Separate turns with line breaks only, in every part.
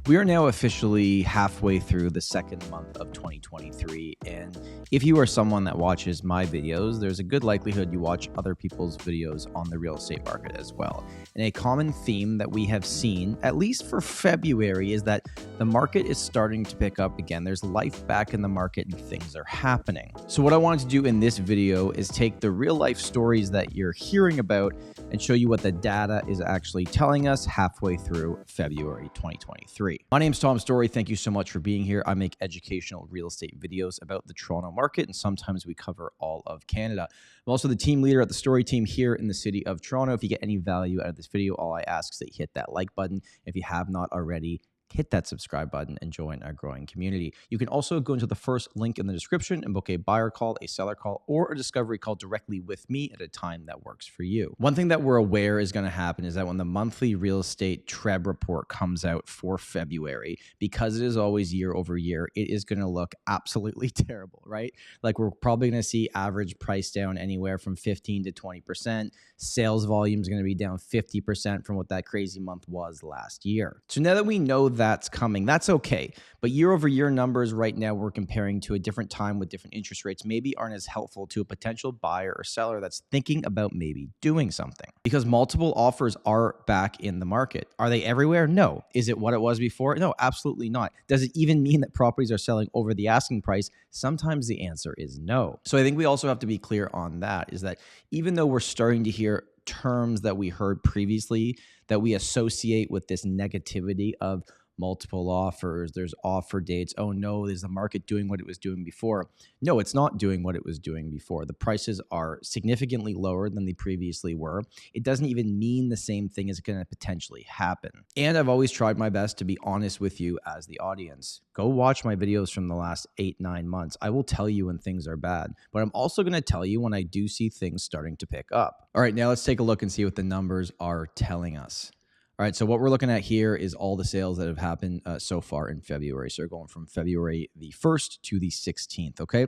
We are now officially halfway through the second month of 2023, and if you are someone that watches my videos, there's a good likelihood you watch other people's videos on the real estate market as well. And a common theme that we have seen, at least for February, is that the market is starting to pick up again. There's life back in the market and things are happening. So what I wanted to do in this video is take the real life stories that you're hearing about and show you what the data is actually telling us halfway through February 2023. My name is Tom Storey. Thank you so much for being here. I make educational real estate videos about the Toronto market, and sometimes we cover all of Canada. I'm also the team leader at the Story team here in the city of Toronto. If you get any value out of this video, all I ask is that you hit that like button. If you have not already, hit that subscribe button and join our growing community. You can also go into the first link in the description and book a buyer call, a seller call, or a discovery call directly with me at a time that works for you. One thing that we're aware is going to happen is that when the monthly real estate TRREB report comes out for February, because it is always year over year, it is going to look absolutely terrible, right? Like we're probably going to see average price down anywhere from 15 to 20%. Sales volume is going to be down 50% from what that crazy month was last year. So now that we know that's coming, that's okay. But year over year numbers right now we're comparing to a different time with different interest rates maybe aren't as helpful to a potential buyer or seller that's thinking about maybe doing something. Because multiple offers are back in the market. Are they everywhere? No. Is it what it was before? No, absolutely not. Does it even mean that properties are selling over the asking price? Sometimes the answer is no. So I think we also have to be clear on that, is that even though we're starting to hear terms that we heard previously that we associate with this negativity of multiple offers, there's offer dates. Oh no, is the market doing what it was doing before? No, it's not doing what it was doing before. The prices are significantly lower than they previously were. It doesn't even mean the same thing is going to potentially happen. And I've always tried my best to be honest with you as the audience. Go watch my videos from the last 8-9 months. I will tell you when things are bad, but I'm also going to tell you when I do see things starting to pick up. All right, now let's take a look and see what the numbers are telling us. All right, so what we're looking at here is all the sales that have happened so far in February. So we're going from February the 1st to the 16th, okay?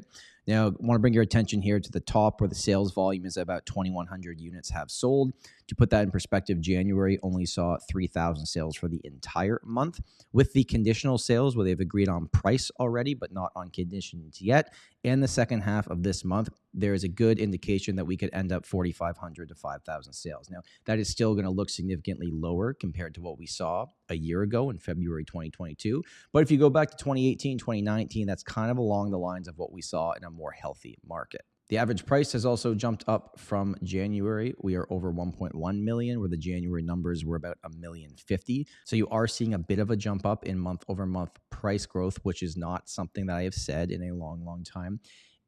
Now, I want to bring your attention here to the top where the sales volume is about 2,100 units have sold. To put that in perspective, January only saw 3,000 sales for the entire month. With the conditional sales where they've agreed on price already, but not on conditions yet, and the second half of this month, there is a good indication that we could end up 4,500 to 5,000 sales. Now, that is still going to look significantly lower compared to what we saw a year ago in February 2022. But if you go back to 2018, 2019, that's kind of along the lines of what we saw in a more healthy market. The average price has also jumped up from January. We are over 1.1 million, where the January numbers were about 1,050,000. So you are seeing a bit of a jump up in month over month price growth, which is not something that I have said in a long, long time.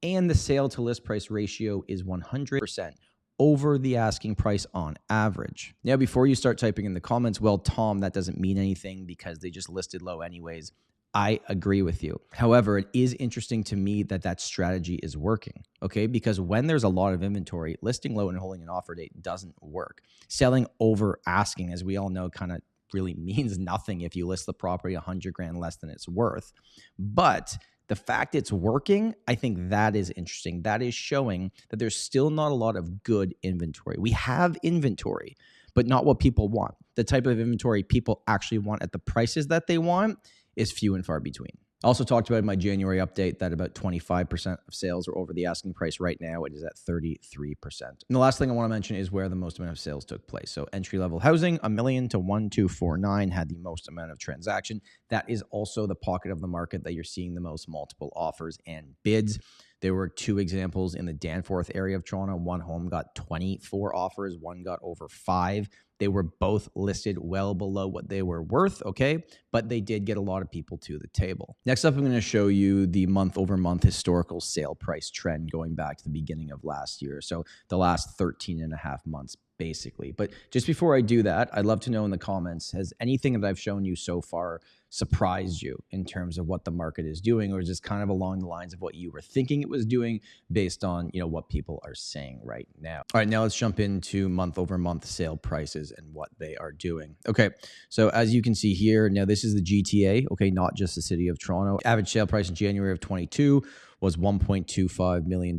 And the sale to list price ratio is 100% over the asking price on average. Now, before you start typing in the comments, well, Tom, that doesn't mean anything because they just listed low anyways. I agree with you. However, it is interesting to me that that strategy is working, okay? Because when there's a lot of inventory, listing low and holding an offer date doesn't work. Selling over asking, as we all know, kind of really means nothing if you list the property 100 grand less than it's worth. But the fact it's working, I think that is interesting. That is showing that there's still not a lot of good inventory. We have inventory, but not what people want. The type of inventory people actually want at the prices that they want is few and far between. I also talked about in my January update that about 25% of sales are over the asking price. Right now, it is at 33%. And the last thing I want to mention is where the most amount of sales took place. So entry-level housing, 1 million to 1,249 had the most amount of transaction. That is also the pocket of the market that you're seeing the most multiple offers and bids. There were 2 examples in the Danforth area of Toronto. One home got 24 offers, one got over 5. They were both listed well below what they were worth, okay? But they did get a lot of people to the table. Next up, I'm going to show you the month-over-month historical sale price trend going back to the beginning of last year. So the last 13 and a half months, basically. But just before I do that, I'd love to know in the comments, has anything that I've shown you so far surprised you in terms of what the market is doing, or is this kind of along the lines of what you were thinking it was doing based on, what people are saying right now? All right, now let's jump into month over month sale prices and what they are doing. Okay, so as you can see here, now this is the GTA, okay, not just the city of Toronto. Average sale price in January of 22 was $1.25 million.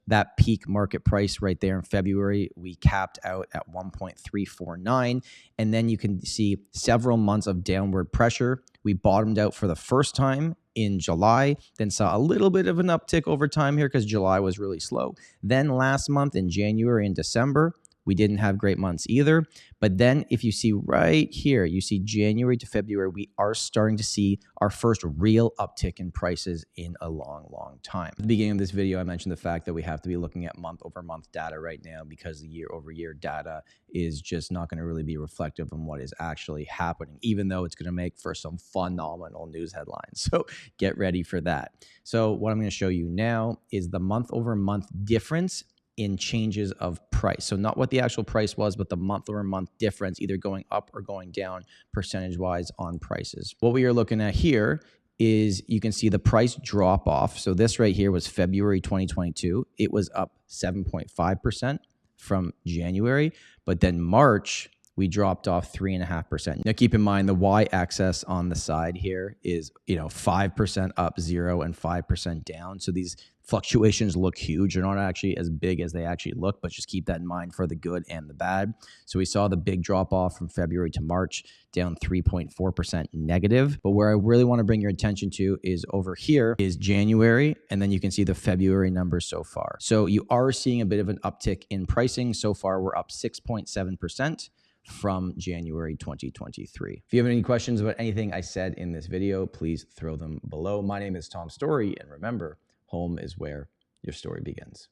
That peak market price right there in February, we capped out at 1.349. And then you can see several months of downward pressure. We bottomed out for the first time in July, then saw a little bit of an uptick over time here because July was really slow. Then last month in January and December, we didn't have great months either. But then if you see right here, you see January to February, we are starting to see our first real uptick in prices in a long, long time. At the beginning of this video, I mentioned the fact that we have to be looking at month over month data right now because the year over year data is just not going to really be reflective on what is actually happening, even though it's going to make for some phenomenal news headlines. So get ready for that. So what I'm going to show you now is the month over month difference in changes of price. So not what the actual price was, but the month over month difference, either going up or going down percentage wise on prices. What we are looking at here is you can see the price drop off. So this right here was February 2022. It was up 7.5% from January, but then March, we dropped off 3.5%. Now keep in mind the y-axis on the side here is 5% up 0 and 5% down. So these fluctuations look huge. They're not actually as big as they actually look, but just keep that in mind for the good and the bad. So we saw the big drop off from February to March, down 3.4% negative. But where I really want to bring your attention to is over here is January, and then you can see the February numbers so far. So you are seeing a bit of an uptick in pricing. So far, we're up 6.7%. from January 2023. If you have any questions about anything I said in this video, please throw them below. My name is Tom Storey, and remember, home is where your story begins.